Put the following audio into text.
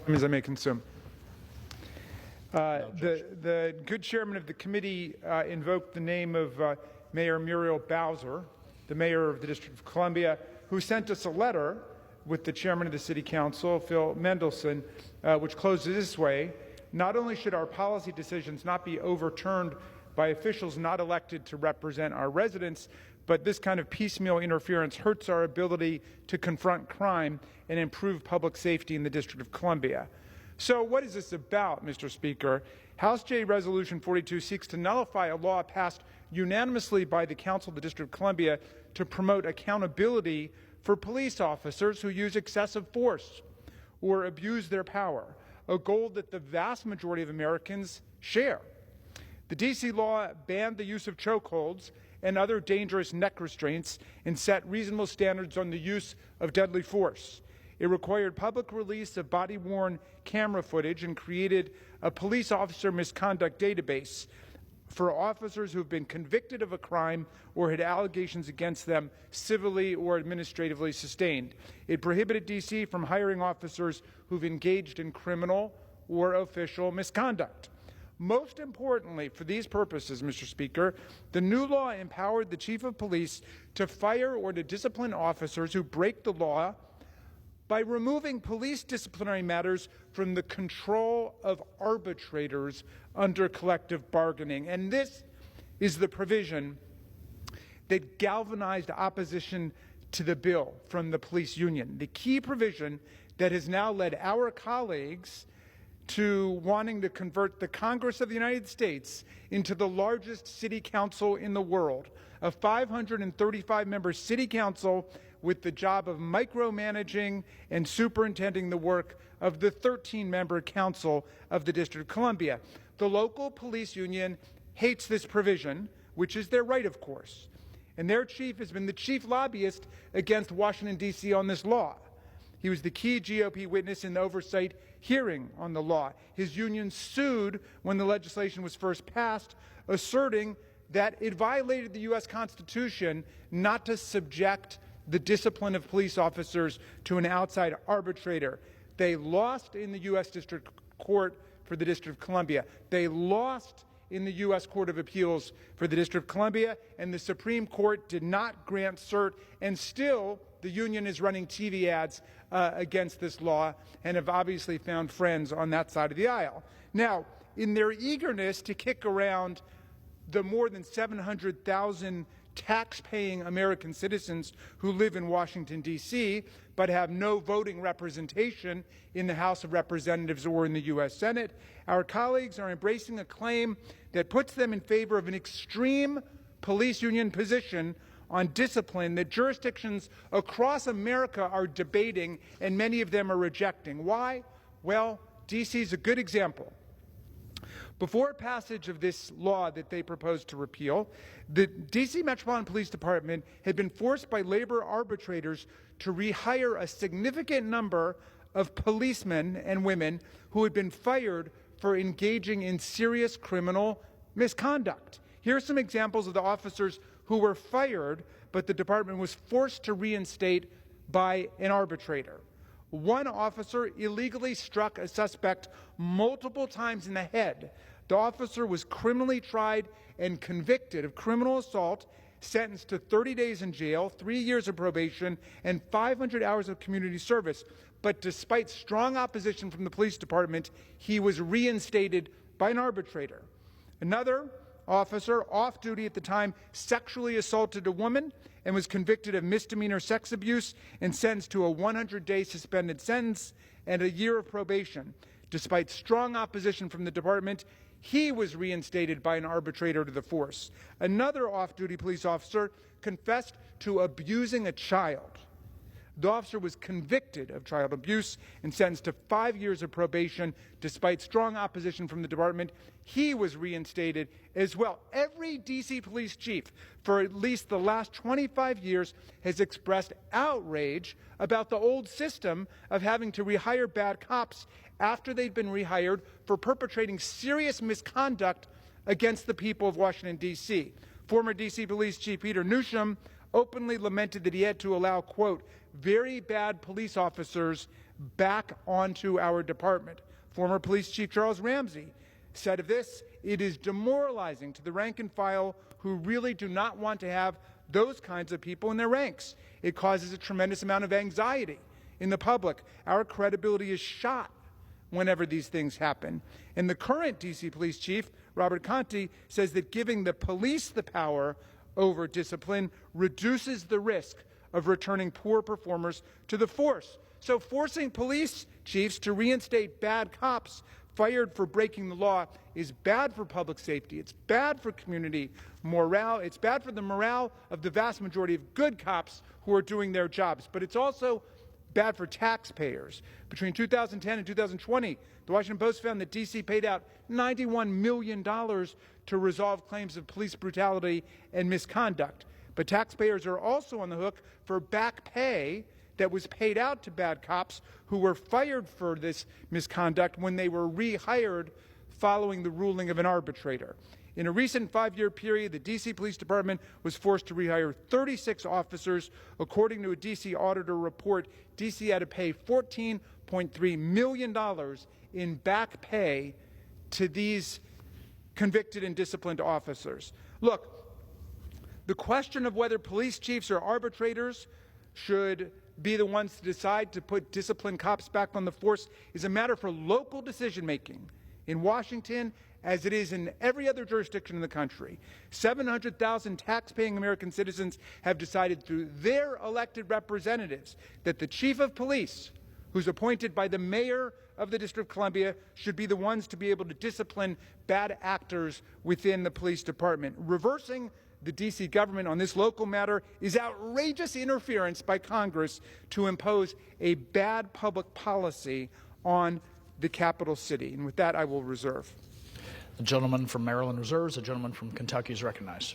as I may consume. The good chairman of the committee invoked the name of Mayor Muriel Bowser, the mayor of the District of Columbia, who sent us a letter with the chairman of the City Council, Phil Mendelson, which closes this way: not only should our policy decisions not be overturned by officials not elected to represent our residents, but this kind of piecemeal interference hurts our ability to confront crime and improve public safety in the District of Columbia. So what is this about, Mr. Speaker? House J Resolution 42 seeks to nullify a law passed unanimously by the Council of the District of Columbia to promote accountability for police officers who use excessive force or abuse their power, a goal that the vast majority of Americans share. The D.C. law banned the use of chokeholds and other dangerous neck restraints and set reasonable standards on the use of deadly force. It required public release of body-worn camera footage and created a police officer misconduct database for officers who have been convicted of a crime or had allegations against them civilly or administratively sustained. It prohibited D.C. from hiring officers who've engaged in criminal or official misconduct. Most importantly, for these purposes, Mr. Speaker, the new law empowered the chief of police to fire or to discipline officers who break the law by removing police disciplinary matters from the control of arbitrators under collective bargaining. And this is the provision that galvanized opposition to the bill from the police union, the key provision that has now led our colleagues to wanting to convert the Congress of the United States into the largest city council in the world, a 535-member city council with the job of micromanaging and superintending the work of the 13-member council of the District of Columbia. The local police union hates this provision, which is their right, of course, and their chief has been the chief lobbyist against Washington, D.C. on this law. He was the key GOP witness in the oversight hearing on the law. His union sued when the legislation was first passed, asserting that it violated the U.S. Constitution not to subject the discipline of police officers to an outside arbitrator. They lost in the U.S. District Court for the District of Columbia. They lost in the U.S. Court of Appeals for the District of Columbia, and the Supreme Court did not grant cert, and still the union is running TV ads against this law and have obviously found friends on that side of the aisle. Now, in their eagerness to kick around the more than 700,000 tax-paying American citizens who live in Washington, D.C., but have no voting representation in the House of Representatives or in the U.S. Senate, our colleagues are embracing a claim that puts them in favor of an extreme police union position on discipline that jurisdictions across America are debating and many of them are rejecting. Why? Well, D.C. is a good example. Before passage of this law that they proposed to repeal, the D.C. Metropolitan Police Department had been forced by labor arbitrators to rehire a significant number of policemen and women who had been fired for engaging in serious criminal misconduct. Here are some examples of the officers who were fired, but the department was forced to reinstate by an arbitrator. One officer illegally struck a suspect multiple times in the head. The officer was criminally tried and convicted of criminal assault, sentenced to 30 days in jail, 3 years of probation, and 500 hours of community service. But despite strong opposition from the police department, he was reinstated by an arbitrator. Another officer, off duty at the time, sexually assaulted a woman and was convicted of misdemeanor sex abuse and sentenced to a 100-day suspended sentence and a year of probation. Despite strong opposition from the department, he was reinstated by an arbitrator to the force. Another off-duty police officer confessed to abusing a child. The officer was convicted of child abuse and sentenced to 5 years of probation. Despite strong opposition from the department, he was reinstated as well. Every D.C. police chief for at least the last 25 years has expressed outrage about the old system of having to rehire bad cops after they've been rehired for perpetrating serious misconduct against the people of Washington, D.C. Former D.C. Police Chief Peter Newsham openly lamented that he had to allow, quote, very bad police officers back onto our department. Former Police Chief Charles Ramsey said of this, "It is demoralizing to the rank and file who really do not want to have those kinds of people in their ranks. It causes a tremendous amount of anxiety in the public. Our credibility is shot whenever these things happen." And the current DC Police Chief, Robert Conte, says that giving the police the power over discipline reduces the risk of returning poor performers to the force. So forcing police chiefs to reinstate bad cops fired for breaking the law is bad for public safety. It's bad for community morale. It's bad for the morale of the vast majority of good cops who are doing their jobs. But it's also bad for taxpayers. Between 2010 and 2020, the Washington Post found that D.C. paid out $91 million to resolve claims of police brutality and misconduct. But taxpayers are also on the hook for back pay that was paid out to bad cops who were fired for this misconduct when they were rehired following the ruling of an arbitrator. In a recent 5-year period, the D.C. Police Department was forced to rehire 36 officers. According to a D.C. auditor report, D.C. had to pay $14.3 million in back pay to these convicted and disciplined officers. Look, the question of whether police chiefs or arbitrators should be the ones to decide to put disciplined cops back on the force is a matter for local decision-making in Washington, as it is in every other jurisdiction in the country. 700,000 tax-paying American citizens have decided through their elected representatives that the chief of police, who's appointed by the mayor of the District of Columbia, should be the ones to be able to discipline bad actors within the police department. Reversing the D.C. government on this local matter is outrageous interference by Congress to impose a bad public policy on the capital city. And with that, I will reserve. The gentleman from Maryland reserves. The gentleman from Kentucky is recognized.